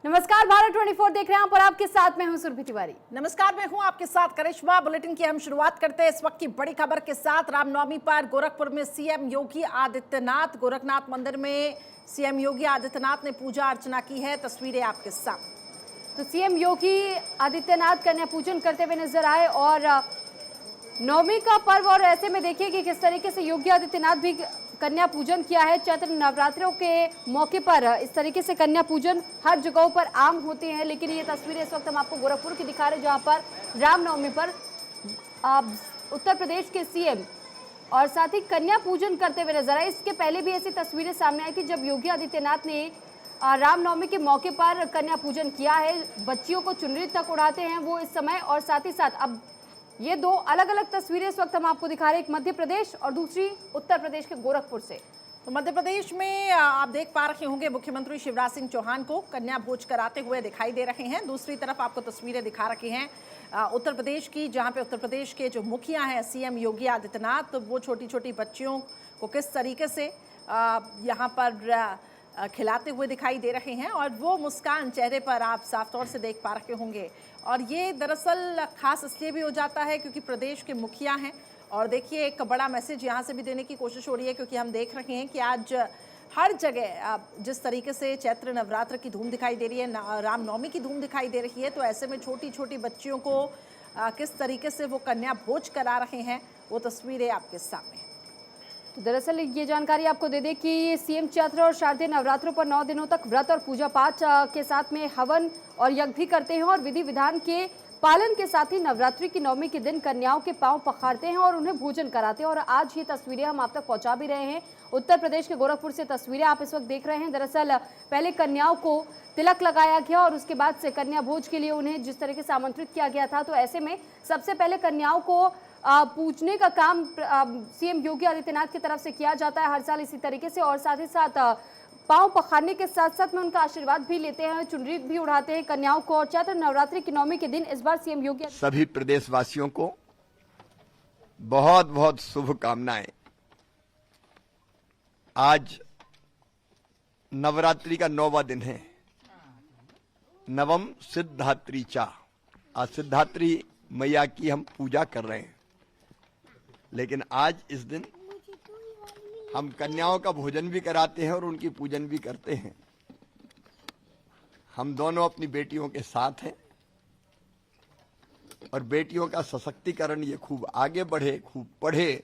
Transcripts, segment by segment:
नमस्कार, भारत 24 देख रहे हैं आप और आपके साथ मैं हूं सुरभि तिवारी। नमस्कार, मैं हूं आपके साथ करिश्मा। बुलेटिन की हम शुरुआत करते हैं इस वक्त की बड़ी खबर के साथ। रामनवमी पर गोरखपुर में सीएम योगी आदित्यनाथ, गोरखनाथ मंदिर में सीएम योगी आदित्यनाथ ने पूजा अर्चना की है। तस्वीरें आपके साथ। तो सीएम योगी आदित्यनाथ कन्या पूजन करते हुए नजर आए और नवमी का पर्व, और ऐसे में देखिए कि किस तरीके से योगी आदित्यनाथ भी कन्या पूजन किया है। चैत्र नवरात्रों के मौके पर इस तरीके से कन्या पूजन हर जगहों पर आम होते हैं, लेकिन ये तस्वीरें इस वक्त हम आपको गोरखपुर की दिखा रहे हैं, जहां पर रामनवमी पर उत्तर प्रदेश के सीएम और साथ ही कन्या पूजन करते हुए नजर आए। इसके पहले भी ऐसी तस्वीरें सामने आई थी जब योगी आदित्यनाथ ने रामनवमी के मौके पर कन्या पूजन किया है। बच्चियों को चुनरी तक उड़ाते हैं वो इस समय, और साथ ही साथ अब ये दो अलग अलग तस्वीरें इस वक्त हम आपको दिखा रहे हैं, एक मध्य प्रदेश और दूसरी उत्तर प्रदेश के गोरखपुर से। तो मध्य प्रदेश में आप देख पा रहे होंगे मुख्यमंत्री शिवराज सिंह चौहान को कन्या भोज कराते हुए दिखाई दे रहे हैं। दूसरी तरफ आपको तस्वीरें दिखा रखी हैं उत्तर प्रदेश की, जहां पे उत्तर प्रदेश के जो मुखिया हैं सीएम योगी आदित्यनाथ, तो वो छोटी छोटी बच्चियों को किस तरीके से यहाँ पर खिलाते हुए दिखाई दे रहे हैं, और वो मुस्कान चेहरे पर आप साफ तौर से देख पा रहे होंगे। और ये दरअसल खास इसलिए भी हो जाता है क्योंकि प्रदेश के मुखिया हैं। और देखिए, एक बड़ा मैसेज यहाँ से भी देने की कोशिश हो रही है, क्योंकि हम देख रहे हैं कि आज हर जगह जिस तरीके से चैत्र नवरात्र की धूम दिखाई दे रही है, रामनवमी की धूम दिखाई दे रही है, तो ऐसे में छोटी छोटी बच्चियों को किस तरीके से वो कन्या भोज करा रहे हैं, वो तस्वीरें आपके सामने हैं। तो दरअसल ये जानकारी आपको दे दें कि सीएम चैत्र और शारदीय नवरात्रों पर 9 दिनों तक व्रत और पूजा पाठ के साथ में हवन और यज्ञ भी करते हैं, और विधि विधान के पालन के साथ ही नवरात्रि की नवमी के दिन कन्याओं के पांव पखारते हैं और उन्हें भोजन कराते हैं। और आज ये तस्वीरें हम आप तक पहुंचा भी रहे हैं। उत्तर प्रदेश के गोरखपुर से तस्वीरें आप इस वक्त देख रहे हैं। दरअसल पहले कन्याओं को तिलक लगाया गया और उसके बाद से कन्या भोज के लिए उन्हें जिस तरीके से आमंत्रित किया गया था, तो ऐसे में सबसे पहले कन्याओं को पूजने का काम सीएम योगी आदित्यनाथ की तरफ से किया जाता है हर साल इसी तरीके से, और साथ ही साथ पांव पखारने के साथ साथ में उनका आशीर्वाद भी लेते हैं, चुनरी भी उड़ाते हैं कन्याओं को। और चैत्र नवरात्रि की नवमी के दिन इस बार सीएम योगी सभी प्रदेशवासियों को बहुत बहुत शुभकामनाएं। आज नवरात्रि का 9वां दिन है, नवम सिद्धात्री चा। आज सिद्धात्री मैया की हम पूजा कर रहे हैं, लेकिन आज इस दिन हम कन्याओं का भोजन भी कराते हैं और उनकी पूजन भी करते हैं। हम दोनों अपनी बेटियों के साथ हैं और बेटियों का सशक्तिकरण ये खूब आगे बढ़े, खूब पढ़े,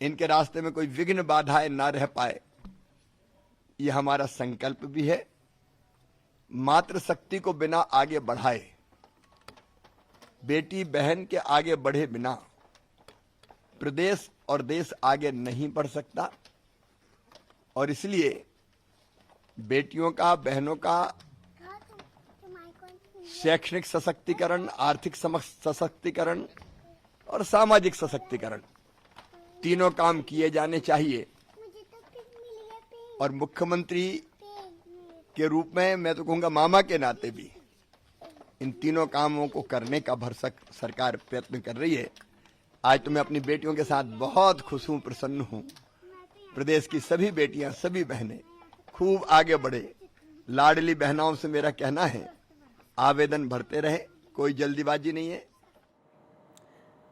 इनके रास्ते में कोई विघ्न बाधाएं ना रह पाए, ये हमारा संकल्प भी है। मातृशक्ति को बिना आगे बढ़ाए, बेटी बहन के आगे बढ़े बिना प्रदेश और देश आगे नहीं बढ़ सकता। और इसलिए बेटियों का, बहनों का शैक्षणिक सशक्तिकरण, आर्थिक सशक्तिकरण और सामाजिक सशक्तिकरण, तीनों काम किए जाने चाहिए। और मुख्यमंत्री के रूप में मैं तो कहूंगा मामा के नाते भी इन तीनों कामों को करने का भरसक सरकार प्रयत्न कर रही है। आज तो मैं अपनी बेटियों के साथ बहुत खुश हूं, प्रसन्न हूं। प्रदेश की सभी बेटियां, सभी बहनें खूब आगे बढ़े। लाडली बहनाओं से मेरा कहना है, आवेदन भरते रहे, कोई जल्दीबाजी नहीं है।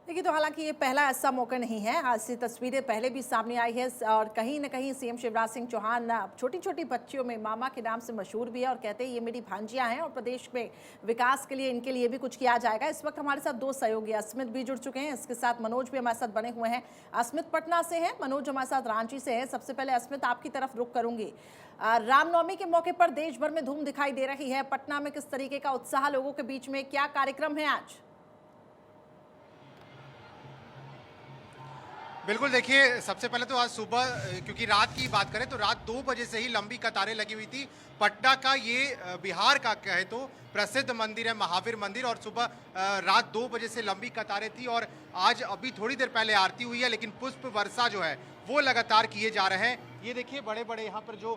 देखिए, तो हालांकि ये पहला ऐसा मौका नहीं है, आज से तस्वीरें पहले भी सामने आई है, और कहीं ना कहीं सीएम शिवराज सिंह चौहान छोटी छोटी बच्चियों में मामा के नाम से मशहूर भी है, और कहते हैं ये मेरी भांजियां हैं और प्रदेश में विकास के लिए इनके लिए भी कुछ किया जाएगा। इस वक्त हमारे साथ दो सहयोगी अस्मित भी जुड़ चुके हैं, इसके साथ मनोज भी हमारे साथ बने हुए हैं। अस्मित पटना से हैं, मनोज हमारे साथ रांची से है। सबसे पहले अस्मित, आपकी तरफ रुख करूंगी। रामनवमी के मौके पर देश भर में धूम दिखाई दे रही है, पटना में किस तरीके का उत्साह लोगों के बीच में, क्या कार्यक्रम है आज? बिल्कुल, देखिए, सबसे पहले तो आज सुबह, क्योंकि रात की बात करें तो रात 2 बजे से ही लंबी कतारें लगी हुई थी। पटना का ये बिहार का कहे तो प्रसिद्ध मंदिर है महावीर मंदिर, और सुबह रात 2 बजे से लंबी कतारें थी। और आज अभी थोड़ी देर पहले आरती हुई है, लेकिन पुष्प वर्षा जो है वो लगातार किए जा रहे हैं। ये देखिए बड़े बड़े यहाँ पर जो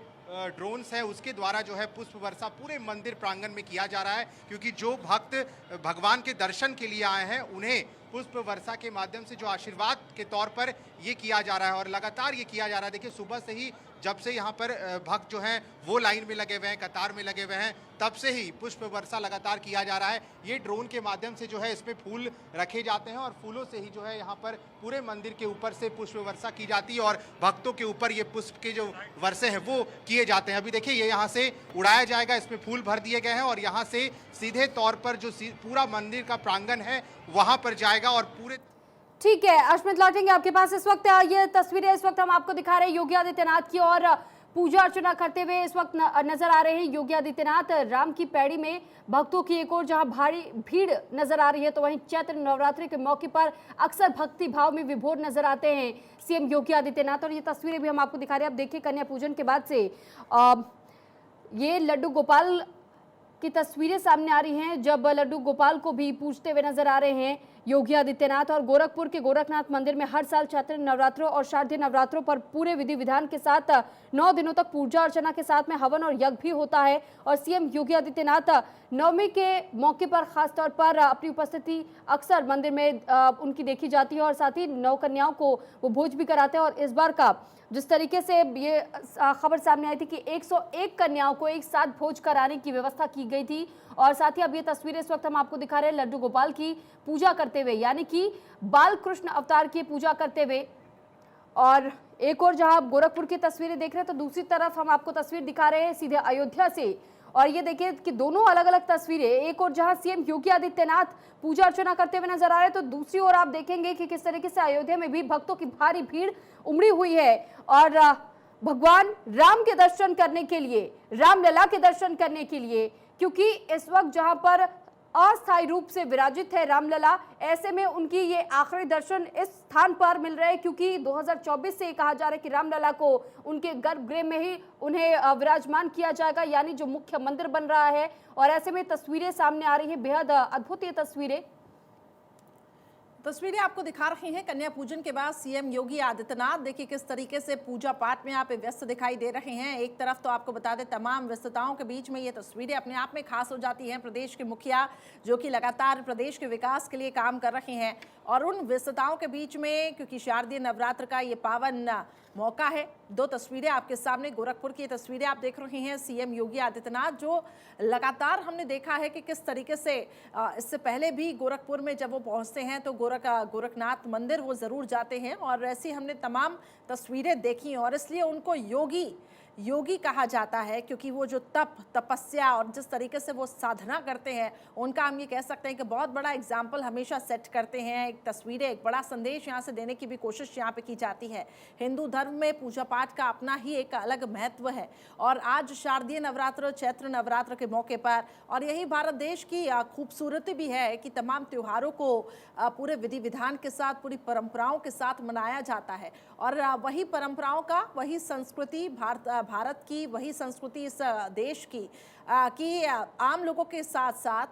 ड्रोन्स है उसके द्वारा जो है पुष्प वर्षा पूरे मंदिर प्रांगण में किया जा रहा है, क्योंकि जो भक्त भगवान के दर्शन के लिए आए हैं उन्हें पुष्प वर्षा के माध्यम से जो आशीर्वाद के तौर पर ये किया जा रहा है और लगातार ये किया जा रहा है। देखिए सुबह से ही जब से यहाँ पर भक्त जो हैं वो लाइन में लगे हुए हैं, कतार में लगे हुए हैं, तब से ही पुष्प वर्षा लगातार किया जा रहा है। ये ड्रोन के माध्यम से जो है इसमें फूल रखे जाते हैं और फूलों से ही जो है यहाँ पर पूरे मंदिर के ऊपर से पुष्प वर्षा की जाती है और भक्तों के ऊपर ये पुष्प के जो वर्षे हैं वो किए जाते हैं। अभी देखिए ये यहाँ से उड़ाया जाएगा, इसमें फूल भर दिए गए हैं और यहाँ से सीधे तौर पर जो पूरा मंदिर का प्रांगण है वहाँ पर जाएगा और पूरे। ठीक है अश्मित, लौटेंगे आपके पास। इस वक्त ये तस्वीरें इस वक्त हम आपको दिखा रहे हैं योगी आदित्यनाथ की, और पूजा अर्चना करते हुए इस वक्त नजर आ रहे हैं योगी आदित्यनाथ। राम की पैड़ी में भक्तों की एक और जहां भारी भीड़ नजर आ रही है, तो वहीं चैत्र नवरात्रि के मौके पर अक्सर भक्ति भाव में विभोर नजर आते हैं सीएम योगी आदित्यनाथ। और ये तस्वीरें भी हम आपको दिखा रहे हैं। अब देखिए कन्या पूजन के बाद से ये लड्डू गोपाल की तस्वीरें सामने आ रही हैं, जब लड्डू गोपाल को भी पूजते हुए नजर आ रहे हैं योगी आदित्यनाथ। और गोरखपुर के गोरखनाथ मंदिर में हर साल चैत्र नवरात्रों और शारदीय नवरात्रों पर पूरे विधि विधान के साथ 9 दिनों तक पूजा अर्चना के साथ में हवन और यज्ञ भी होता है। और सीएम योगी आदित्यनाथ नवमी के मौके पर खासतौर पर अपनी उपस्थिति अक्सर मंदिर में उनकी देखी जाती है और साथ ही नौ कन्याओं को वो भोज भी कराते हैं। और इस बार का जिस तरीके से ये खबर सामने आई थी कि 101 कन्याओं को एक साथ भोज कराने की व्यवस्था की गई थी। और साथ ही अब ये तस्वीरें इस वक्त हम आपको दिखा रहे हैं लड्डू गोपाल की पूजा करते हुए, यानी कि बाल कृष्ण अवतार की पूजा करते हुए। और एक और जहां आप गोरखपुर की तस्वीरें देख रहे हैं, तो दूसरी तरफ हम आपको तस्वीर दिखा रहे हैं सीधे अयोध्या से। और ये देखिए कि दोनों अलग अलग तस्वीरें, एक और जहां सीएम योगी आदित्यनाथ पूजा अर्चना करते हुए नजर आ रहे हैं, तो दूसरी ओर आप देखेंगे कि किस तरीके से अयोध्या में भी भक्तों की भारी भीड़ उमड़ी हुई है और भगवान राम के दर्शन करने के लिए, रामलला के दर्शन करने के लिए, क्योंकि इस वक्त जहां पर अस्थायी रूप से विराजित है रामलला, ऐसे में उनकी ये आखिरी दर्शन इस स्थान पर मिल रहे हैं, क्योंकि 2024 से कहा जा रहा है कि रामलला को उनके गर्भगृह में ही उन्हें विराजमान किया जाएगा, यानी जो मुख्य मंदिर बन रहा है। और ऐसे में तस्वीरें सामने आ रही हैं, बेहद अद्भुत ये तस्वीरें आपको दिखा रही हैं कन्या पूजन के बाद सीएम योगी आदित्यनाथ। देखिए किस तरीके से पूजा पाठ में आप व्यस्त दिखाई दे रहे हैं। एक तरफ तो आपको बता दें तमाम व्यस्तताओं के बीच में ये तस्वीरें अपने आप में खास हो जाती हैं। प्रदेश के मुखिया जो कि लगातार प्रदेश के विकास के लिए काम कर रहे हैं, और उन व्यस्तताओं के बीच में क्योंकि शारदीय नवरात्र का ये पावन मौका है, दो तस्वीरें आपके सामने, गोरखपुर की तस्वीरें आप देख रहे हैं सीएम योगी आदित्यनाथ, जो लगातार हमने देखा है कि किस तरीके से इससे पहले भी गोरखपुर में जब वो पहुंचते हैं तो गोरखनाथ मंदिर वो ज़रूर जाते हैं, और ऐसी हमने तमाम तस्वीरें देखी और इसलिए उनको योगी कहा जाता है, क्योंकि वो जो तपस्या और जिस तरीके से वो साधना करते हैं, उनका हम ये कह सकते हैं कि बहुत बड़ा एग्जाम्पल हमेशा सेट करते हैं। एक तस्वीरें, एक बड़ा संदेश यहाँ से देने की भी कोशिश यहाँ पे की जाती है। हिंदू धर्म में पूजा पाठ का अपना ही एक अलग महत्व है, और आज शारदीय नवरात्र, चैत्र नवरात्र के मौके पर, और यही भारत देश की खूबसूरती भी है कि तमाम त्योहारों को पूरे विधि विधान के साथ, पूरी परंपराओं के साथ मनाया जाता है, और वही परंपराओं का, वही संस्कृति भारत की, वही संस्कृति इस देश की कि आम लोगों के साथ साथ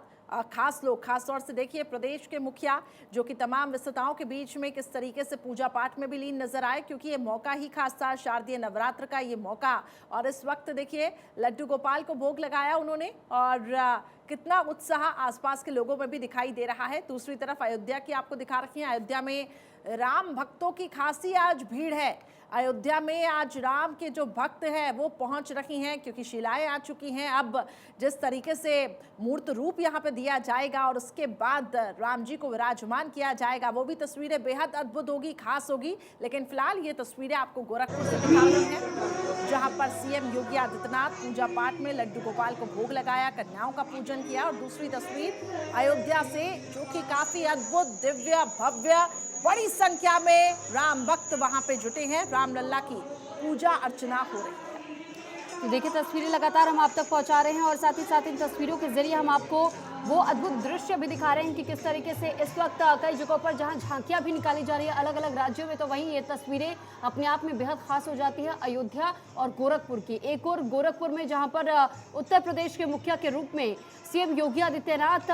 खास लोग, खास तौर से देखिए प्रदेश के मुखिया जो कि तमाम व्यस्तताओं के बीच में किस तरीके से पूजा पाठ में भी लीन नजर आए, क्योंकि ये मौका ही खास था, शारदीय नवरात्र का ये मौका। और इस वक्त देखिए लड्डू गोपाल को भोग लगाया उन्होंने, और कितना उत्साह आसपास के लोगों में भी दिखाई दे रहा है। दूसरी तरफ अयोध्या की आपको दिखा रखी है, अयोध्या में राम भक्तों की खासी आज भीड़ है। अयोध्या में आज राम के जो भक्त हैं वो पहुंच रही हैं, क्योंकि शिलाएं आ चुकी हैं। अब जिस तरीके से मूर्त रूप यहाँ पे दिया जाएगा और उसके बाद राम जी को विराजमान किया जाएगा, वो भी तस्वीरें बेहद अद्भुत होगी, खास होगी। लेकिन फिलहाल ये तस्वीरें आपको गोरखपुर से दिखा रही हैं, जहाँ पर सीएम योगी आदित्यनाथ पूजा पाठ में लड्डू गोपाल को भोग लगाया, कन्याओं का पूजन किया। और दूसरी तस्वीर अयोध्या से, जो कि काफी अद्भुत, दिव्य, भव्य, बड़ी संख्या में राम भक्त वहां पे जुटे हैं, रामलला की पूजा अर्चना हो रही है। तो देखिए तस्वीरें लगातार हम आप तक पहुंचा रहे हैं, और साथ ही साथ इन तस्वीरों के जरिए हम आपको वो अद्भुत दृश्य भी दिखा रहे हैं कि किस तरीके से इस वक्त कई जगहों पर जहां झांकियां भी निकाली जा रही है अलग अलग राज्यों में, तो वहीं ये तस्वीरें अपने आप में बेहद खास हो जाती है अयोध्या और गोरखपुर की। एक और गोरखपुर में जहां पर उत्तर प्रदेश के मुखिया के रूप में सीएम योगी आदित्यनाथ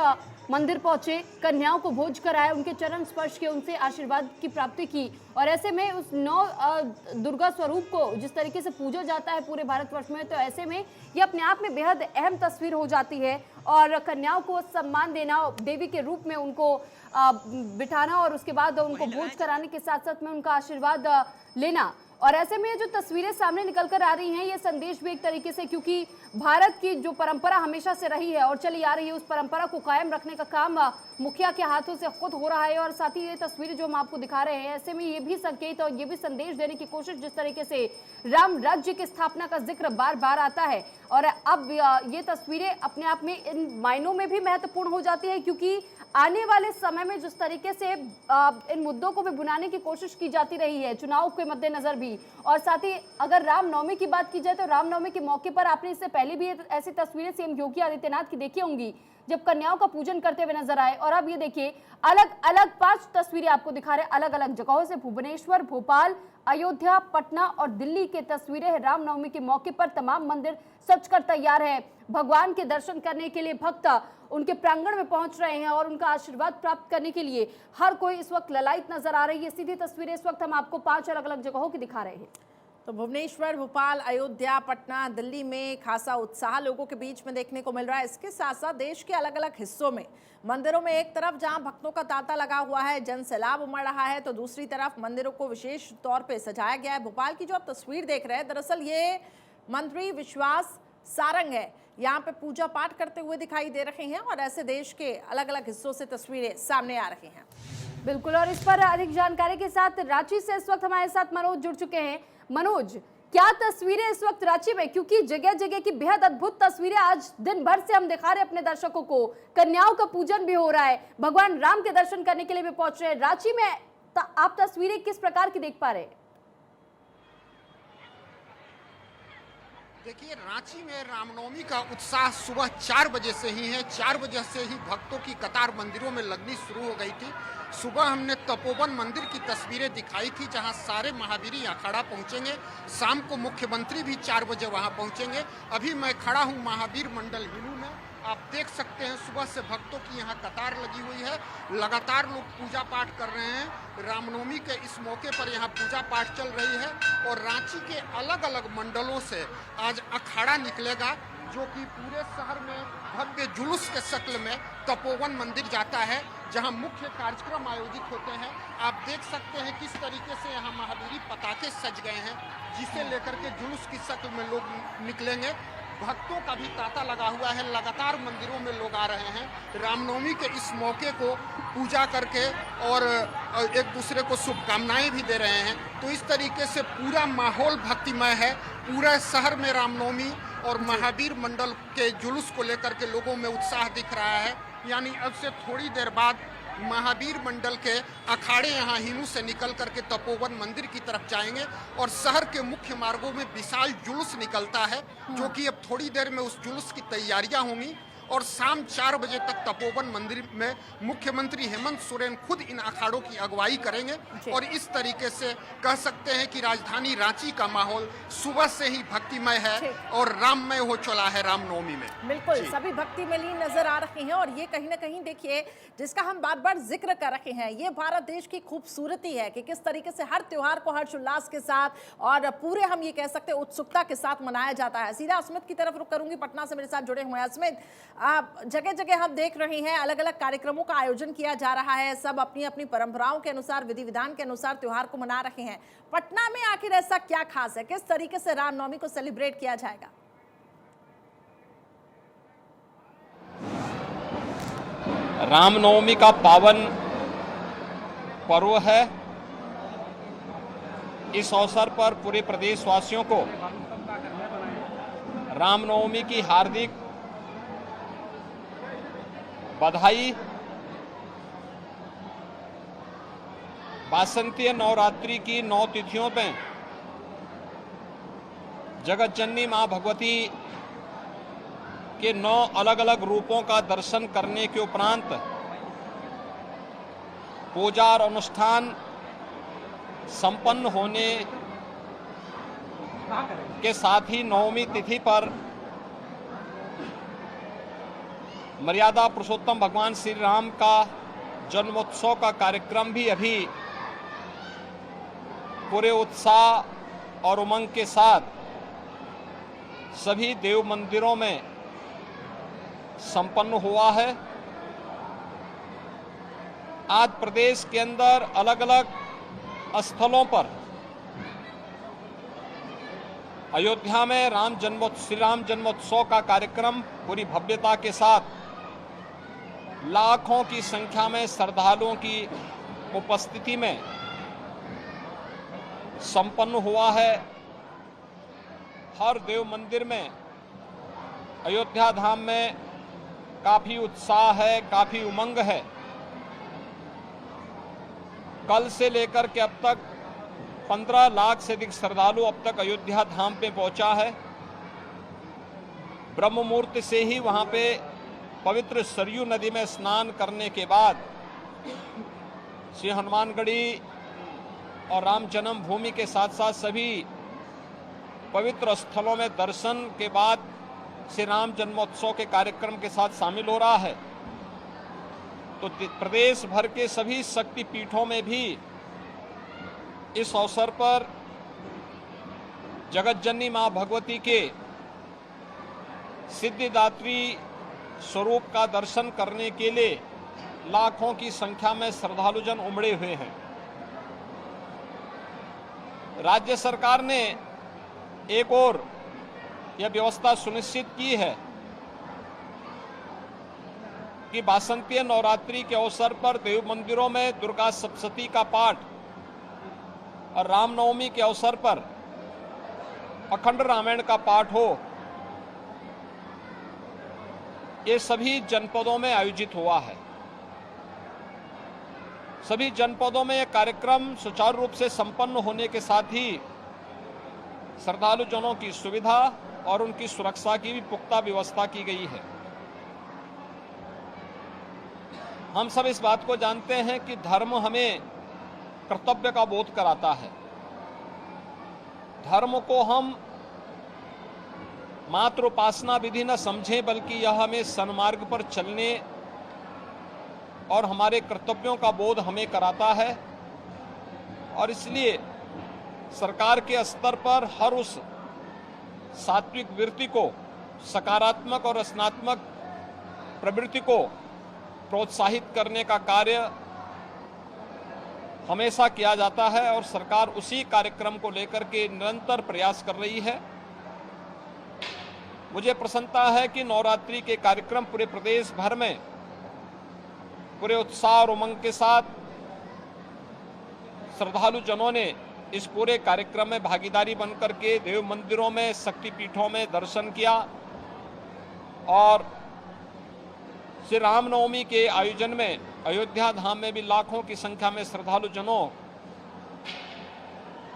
मंदिर पहुंचे, कन्याओं को भोज कराया, उनके चरण स्पर्श किए, उनसे आशीर्वाद की प्राप्ति की। और ऐसे में उस 9 दुर्गा स्वरूप को जिस तरीके से पूजा जाता है पूरे भारतवर्ष में, तो ऐसे में ये अपने आप में बेहद अहम तस्वीर हो जाती है। और कन्याओं को सम्मान देना, देवी के रूप में उनको बिठाना और उसके बाद उनको भोज कराने के साथ साथ में उनका आशीर्वाद लेना। और ऐसे में ये जो तस्वीरें सामने निकल कर आ रही हैं, ये संदेश भी एक तरीके से, क्योंकि भारत की जो परंपरा हमेशा से रही है और चली आ रही है, उस परंपरा को कायम रखने का काम मुखिया के हाथों से खुद हो रहा है। और साथ ही ये तस्वीरें जो हम आपको दिखा रहे हैं, ऐसे में ये भी संकेत और ये भी संदेश देने की कोशिश, जिस तरीके से राम राज्य की स्थापना का जिक्र बार बार आता है। और अब ये तस्वीरें अपने आप में इन मायनों में भी महत्वपूर्ण हो जाती है, क्योंकि आने वाले समय में जिस तरीके से इन मुद्दों को भी बुनाने की कोशिश की जाती रही है, चुनाव के मद्देनजर भी। और साथ ही अगर रामनवमी की बात की जाए तो रामनवमी के मौके पर आपने इससे पहले भी ऐसी तस्वीरें सीएम योगी आदित्यनाथ की देखी होंगी, जब कन्याओं का पूजन करते हुए नजर आए। और अब ये देखिए अलग अलग 5 तस्वीरें आपको दिखा रहे अलग अलग जगहों से, भुवनेश्वर, भोपाल, अयोध्या, पटना और दिल्ली की तस्वीरें हैं। रामनवमी के मौके पर तमाम मंदिर सज कर तैयार है, भगवान के दर्शन करने के लिए भक्त उनके प्रांगण में पहुंच रहे हैं और उनका आशीर्वाद प्राप्त करने के लिए हर कोई इस वक्त ललायत नजर आ रही है। सीधी तस्वीरें इस वक्त हम आपको 5 अलग अलग जगहों की दिखा रहे हैं। तो भुवनेश्वर, भोपाल, अयोध्या, पटना, दिल्ली में खासा उत्साह लोगों के बीच में देखने को मिल रहा है। इसके साथ साथ देश के अलग अलग हिस्सों में मंदिरों में एक तरफ जहां भक्तों का तांता लगा हुआ है, जन सैलाब उमड़ रहा है, तो दूसरी तरफ मंदिरों को विशेष तौर पे सजाया गया है। भोपाल की जो आप तस्वीर देख रहे हैं, दरअसल ये मंत्री विश्वास सारंग है, यहाँ पे पूजा पाठ करते हुए दिखाई दे रहे हैं और ऐसे देश के अलग अलग हिस्सों से तस्वीरें सामने आ रही हैं। बिल्कुल, और इस पर अधिक जानकारी के साथ रांची से इस वक्त हमारे साथ मनोज जुड़ चुके हैं। मनोज, क्या तस्वीरें इस वक्त रांची में, क्योंकि जगह जगह की बेहद अद्भुत तस्वीरें आज दिन भर से हम दिखा रहे हैं अपने दर्शकों को, कन्याओं का पूजन भी हो रहा है, भगवान राम के दर्शन करने के लिए भी पहुंच रहे हैं। रांची में आप तस्वीरें किस प्रकार की देख पा रहे हैं? देखिए, रांची में रामनवमी का उत्साह सुबह 4 बजे से ही है। 4 बजे से ही भक्तों की कतार मंदिरों में लगनी शुरू हो गई थी। सुबह हमने तपोवन मंदिर की तस्वीरें दिखाई थी, जहां सारे महावीरी अखाड़ा पहुंचेंगे। शाम को मुख्यमंत्री भी 4 बजे वहां पहुंचेंगे। अभी मैं खड़ा हूं महावीर मंडल हिनू में। आप देख सकते हैं सुबह से भक्तों की यहाँ कतार लगी हुई है। लगातार लोग पूजा पाठ कर रहे हैं। रामनवमी के इस मौके पर यहाँ पूजा पाठ चल रही है और रांची के अलग अलग मंडलों से आज अखाड़ा निकलेगा, जो कि पूरे शहर में भव्य जुलूस के शक्ल में तपोवन मंदिर जाता है, जहां मुख्य कार्यक्रम आयोजित होते हैं। आप देख सकते हैं किस तरीके से यहाँ महावीरी पताके सज गए हैं, जिसे लेकर के जुलूस की शक्ल में लोग निकलेंगे। भक्तों का भी तांता लगा हुआ है, लगातार मंदिरों में लोग आ रहे हैं रामनवमी के इस मौके को पूजा करके और एक दूसरे को शुभकामनाएं भी दे रहे हैं। तो इस तरीके से पूरा माहौल भक्तिमय है। पूरा शहर में रामनवमी और महावीर मंडल के जुलूस को लेकर के लोगों में उत्साह दिख रहा है। यानी अब से थोड़ी देर बाद महावीर मंडल के अखाड़े यहाँ हिनू से निकल करके तपोवन मंदिर की तरफ जाएंगे और शहर के मुख्य मार्गों में विशाल जुलूस निकलता है, जो कि अब थोड़ी देर में उस जुलूस की तैयारियां होंगी। और शाम 4 बजे तक तपोवन मंदिर में मुख्यमंत्री हेमंत सोरेन खुद इन अखाड़ों की अगुवाई करेंगे। और इस तरीके से कह सकते हैं कि राजधानी रांची का माहौल सुबह से ही भक्तिमय है और राममय हो चला है रामनवमी में। बिल्कुल, सभी भक्ति में लीन नजर आ रहे हैं। और ये कहीं ना कहीं देखिए, जिसका हम बार बार जिक्र कर रहे हैं, ये भारत देश की खूबसूरती है कि किस तरीके से हर त्योहार को हर्षोल्लास के साथ और पूरे हम ये कह सकते हैं उत्सुकता के साथ मनाया जाता है। सीधा अस्मित की तरफ रुख करूंगी, पटना से मेरे साथ जुड़े हुए हैं अस्मित। जगह जगह हम देख रहे हैं अलग अलग कार्यक्रमों का आयोजन किया जा रहा है, सब अपनी अपनी परंपराओं के अनुसार, विधि विधान के अनुसार त्योहार को मना रहे हैं। पटना में आखिर ऐसा क्या खास है, किस तरीके से रामनवमी को सेलिब्रेट किया जाएगा? रामनवमी का पावन पर्व है। इस अवसर पर पूरे प्रदेशवासियों को रामनवमी की हार्दिक बधाई। वासंतीय नवरात्रि की 9 तिथियों में जगत जननी मां भगवती के 9 अलग अलग रूपों का दर्शन करने के उपरांत पूजा और अनुष्ठान संपन्न होने के साथ ही नवमी तिथि पर मर्यादा पुरुषोत्तम भगवान श्री राम का जन्मोत्सव का कार्यक्रम भी अभी पूरे उत्साह और उमंग के साथ सभी देव मंदिरों में संपन्न हुआ है। आज प्रदेश के अंदर अलग अलग स्थलों पर अयोध्या में श्री राम जन्मोत्सव का कार्यक्रम पूरी भव्यता के साथ लाखों की संख्या में श्रद्धालुओं की उपस्थिति में संपन्न हुआ है। हर देव मंदिर में अयोध्या धाम में काफी उत्साह है, काफी उमंग है। कल से लेकर के अब तक 15 लाख से अधिक श्रद्धालु अब तक अयोध्या धाम पे पहुंचा है। ब्रह्म मुहूर्त से ही वहां पे पवित्र सरयू नदी में स्नान करने के बाद श्री हनुमानगढ़ी और राम जन्मभूमि के साथ साथ सभी पवित्र स्थलों में दर्शन के बाद श्री राम जन्मोत्सव के कार्यक्रम के साथ शामिल हो रहा है। तो प्रदेश भर के सभी शक्ति पीठों में भी इस अवसर पर जगतजननी मां भगवती के सिद्धिदात्री स्वरूप का दर्शन करने के लिए लाखों की संख्या में श्रद्धालुजन उमड़े हुए हैं। राज्य सरकार ने एक और यह व्यवस्था सुनिश्चित की है कि वासंतीय नवरात्रि के अवसर पर देव मंदिरों में दुर्गा सप्तशती का पाठ और रामनवमी के अवसर पर अखंड रामायण का पाठ हो। ये सभी जनपदों में आयोजित हुआ है। सभी जनपदों में यह कार्यक्रम सुचारू रूप से संपन्न होने के साथ ही श्रद्धालु जनों की सुविधा और उनकी सुरक्षा की भी पुख्ता व्यवस्था की गई है। हम सब इस बात को जानते हैं कि धर्म हमें कर्तव्य का बोध कराता है। धर्म को हम मात्र उपासना विधि न समझें, बल्कि यह हमें सन्मार्ग पर चलने और हमारे कर्तव्यों का बोध हमें कराता है। और इसलिए सरकार के स्तर पर हर उस सात्विक वृत्ति को, सकारात्मक और रचनात्मक प्रवृत्ति को प्रोत्साहित करने का कार्य हमेशा किया जाता है और सरकार उसी कार्यक्रम को लेकर के निरंतर प्रयास कर रही है। मुझे प्रसन्नता है कि नवरात्रि के कार्यक्रम पूरे प्रदेश भर में पूरे उत्साह और उमंग के साथ श्रद्धालु जनों ने इस पूरे कार्यक्रम में भागीदारी बनकर के देव मंदिरों में, शक्तिपीठों में दर्शन किया और श्री रामनवमी के आयोजन में अयोध्या धाम में भी लाखों की संख्या में श्रद्धालु जनों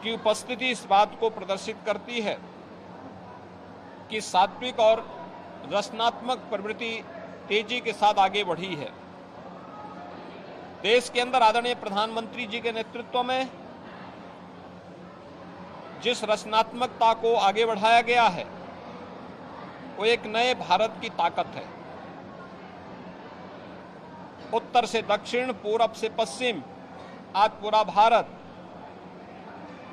की उपस्थिति इस बात को प्रदर्शित करती है कि सात्विक और रचनात्मक प्रवृत्ति तेजी के साथ आगे बढ़ी है। देश के अंदर आदरणीय प्रधानमंत्री जी के नेतृत्व में जिस रचनात्मकता को आगे बढ़ाया गया है वो एक नए भारत की ताकत है। उत्तर से दक्षिण, पूरब से पश्चिम, आज पूरा भारत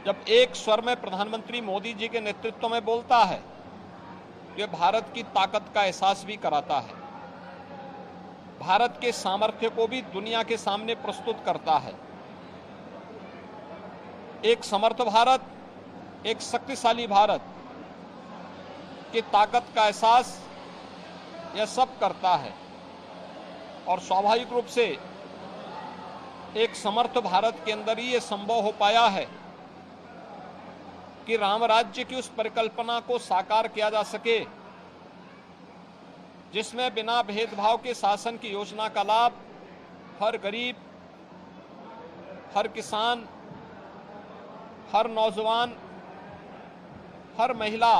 जब एक स्वर में प्रधानमंत्री मोदी जी के नेतृत्व में बोलता है, यह भारत की ताकत का एहसास भी कराता है। भारत के सामर्थ्य को भी दुनिया के सामने प्रस्तुत करता है। एक समर्थ भारत, एक शक्तिशाली भारत की ताकत का एहसास यह सब करता है और स्वाभाविक रूप से एक समर्थ भारत के अंदर ही यह संभव हो पाया है कि राम राज्य की उस परिकल्पना को साकार किया जा सके जिसमें बिना भेदभाव के शासन की योजना का लाभ हर गरीब, हर किसान, हर नौजवान, हर महिला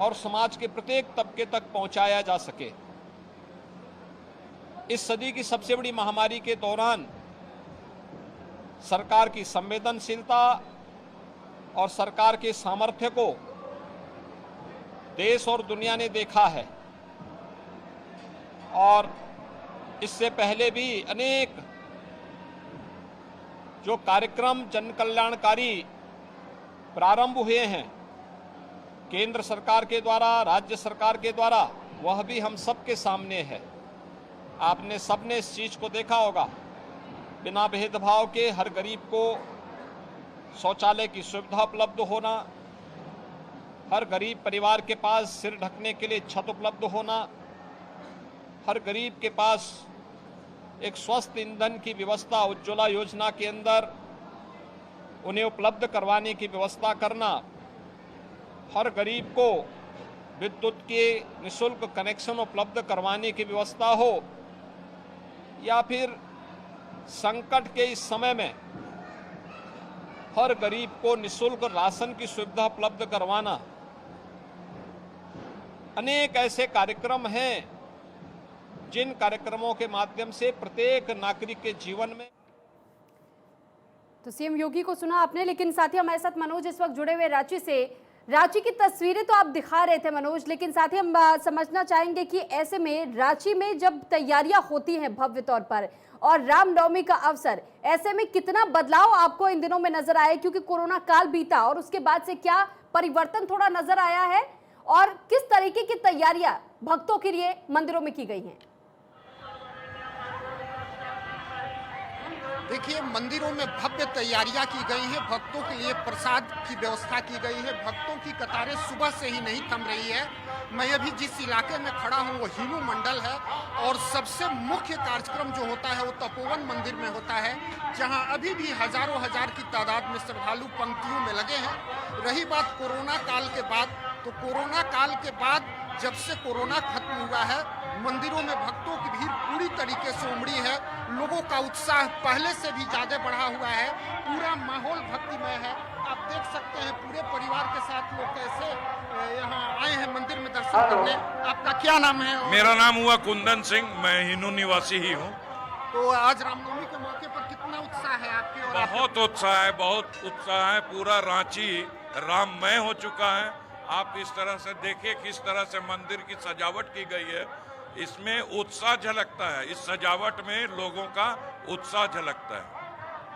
और समाज के प्रत्येक तबके तक पहुंचाया जा सके। इस सदी की सबसे बड़ी महामारी के दौरान सरकार की संवेदनशीलता और सरकार के सामर्थ्य को देश और दुनिया ने देखा है और इससे पहले भी अनेक जो कार्यक्रम जन कल्याणकारी प्रारंभ हुए हैं केंद्र सरकार के द्वारा, राज्य सरकार के द्वारा, वह भी हम सबके सामने है। आपने सबने इस चीज को देखा होगा, बिना भेदभाव के हर गरीब को शौचालय की सुविधा उपलब्ध होना, हर गरीब परिवार के पास सिर ढकने के लिए छत उपलब्ध होना, हर गरीब के पास एक स्वस्थ ईंधन की व्यवस्था उज्ज्वला योजना के अंदर उन्हें उपलब्ध करवाने की व्यवस्था करना, हर गरीब को विद्युत के निःशुल्क कनेक्शन उपलब्ध करवाने की व्यवस्था हो, या फिर संकट के इस समय में हर गरीब को निःशुल्क राशन की सुविधा उपलब्ध करवाना, अनेक ऐसे कार्यक्रम हैं जिन कार्यक्रमों के माध्यम से प्रत्येक नागरिक के जीवन में। तो सीएम योगी को सुना आपने, लेकिन साथ ही हमारे साथ मनोज इस वक्त जुड़े हुए रांची से। रांची की तस्वीरें तो आप दिखा रहे थे मनोज, लेकिन साथ ही हम समझना चाहेंगे कि ऐसे में रांची में जब तैयारियां होती हैं भव्य तौर पर और रामनवमी का अवसर, ऐसे में कितना बदलाव आपको इन दिनों में नजर आया, क्योंकि कोरोना काल बीता और उसके बाद से क्या परिवर्तन थोड़ा नजर आया है और किस तरीके की तैयारियां भक्तों के लिए मंदिरों में की गई हैं? देखिए, मंदिरों में भव्य तैयारियां की गई हैं। भक्तों के लिए प्रसाद की व्यवस्था की गई है। भक्तों की कतारें सुबह से ही नहीं थम रही है। मैं अभी जिस इलाके में खड़ा हूं वो हिंदू मंडल है और सबसे मुख्य कार्यक्रम जो होता है वो तपोवन मंदिर में होता है, जहां अभी भी हजारों हजार की तादाद में श्रद्धालु पंक्तियों में लगे हैं। रही बात कोरोना काल के बाद, तो कोरोना काल के बाद जब से कोरोना खत्म हुआ है, मंदिरों में भक्तों की भीड़ पूरी तरीके से उमड़ी है। लोगों का उत्साह पहले से भी ज्यादा बढ़ा हुआ है। पूरा माहौल भक्तिमय है। आप देख सकते हैं पूरे परिवार के साथ लोग कैसे यहाँ आए हैं मंदिर में दर्शन करने। आपका क्या नाम है? मेरा नाम हुआ कुंदन सिंह, मैं हिंदू निवासी ही हूँ। तो आज रामनवमी के मौके पर कितना उत्साह है आपके? और बहुत उत्साह है, बहुत उत्साह है। पूरा रांची राममय हो चुका है। आप इस तरह से देखिए किस तरह से मंदिर की सजावट की गई है, इसमें उत्साह झलकता है। इस सजावट में लोगों का उत्साह झलकता है।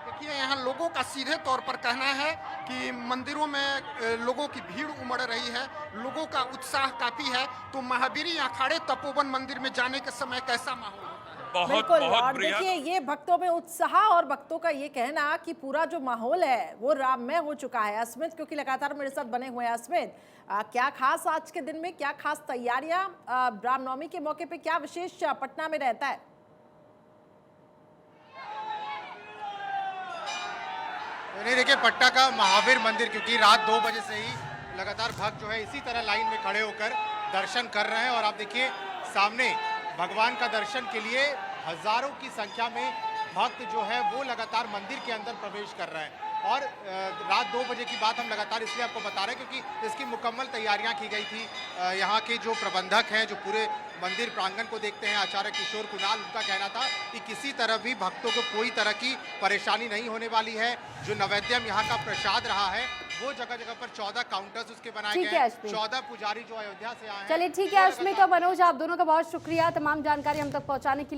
देखिए, यहाँ लोगों का सीधे तौर पर कहना है कि मंदिरों में लोगों की भीड़ उमड़ रही है, लोगों का उत्साह काफी है। तो महावीरी अखाड़े तपोवन मंदिर में जाने के समय कैसा माहौल होता है? बहुत बिल्कुल। बहुत और बढ़िया। देखिए, ये भक्तों में उत्साह और भक्तों का ये कहना कि पूरा जो माहौल है वो राममय हो चुका है। अस्मित क्योंकि लगातार मेरे साथ बने हुए हैं। अस्मित, क्या खास आज के दिन में, क्या खास तैयारियां रामनवमी के मौके पे, क्या विशेष पटना में रहता है? नहीं, देखिए, पटना का महावीर मंदिर क्योंकि रात 2 बजे से ही लगातार भक्त जो है इसी तरह लाइन में खड़े होकर दर्शन कर रहे हैं। और आप देखिए सामने भगवान का दर्शन के लिए हजारों की संख्या में भक्त जो है वो लगातार मंदिर के अंदर प्रवेश कर रहे हैं। और रात 2 बजे की बात हम लगातार इसलिए आपको बता रहे हैं क्योंकि इसकी मुकम्मल तैयारियां की गई थी। यहाँ के जो प्रबंधक हैं, जो पूरे मंदिर प्रांगण को देखते हैं, आचार्य किशोर कुणाल, उनका कहना था कि किसी तरह भी भक्तों को कोई तरह की परेशानी नहीं होने वाली है। जो नैवेद्यम यहाँ का प्रसाद रहा है वो जगह जगह पर 14 काउंटर्स उसके बनाए गए हैं। 14 पुजारी जो अयोध्या से आए हैं। चलिए ठीक है अश्मित और मनोज, आप दोनों का बहुत शुक्रिया तमाम जानकारी हम तक पहुंचाने के लिए।